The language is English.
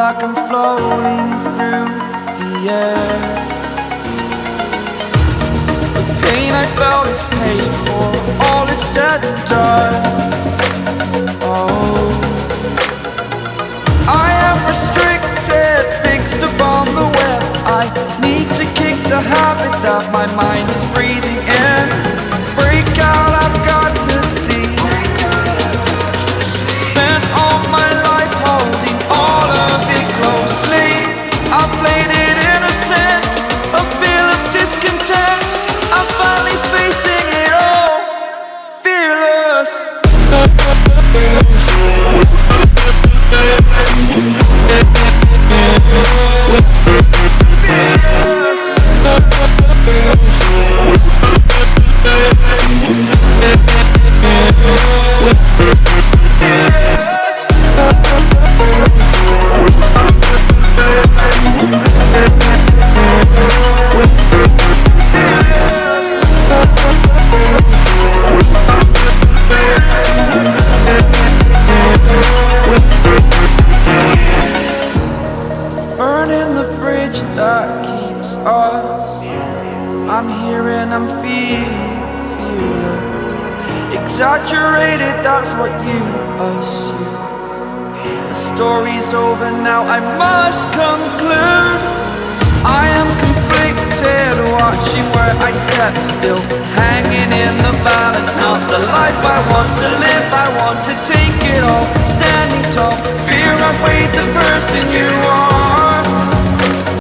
like I'm floating through the air. The pain I felt is paid for, all is said and done. Oh, I am restricted, fixed upon the web. I need to kick the habit that my mind is breathing in. Break out, I've got to see. Spent all my life holding all of it closely. I played it innocent, a feel of discontent. I'm finally facing it all, fearless. Burning the bridge that keeps us. I'm here and I'm feeling fearless. Exaggerated, that's what you assume. The story's over now, I must conclude. I am conflicted, watching where I step still, hanging in the balance. Not the life I want to live, I want to take it all. Standing tall, fear I weighed the person you are.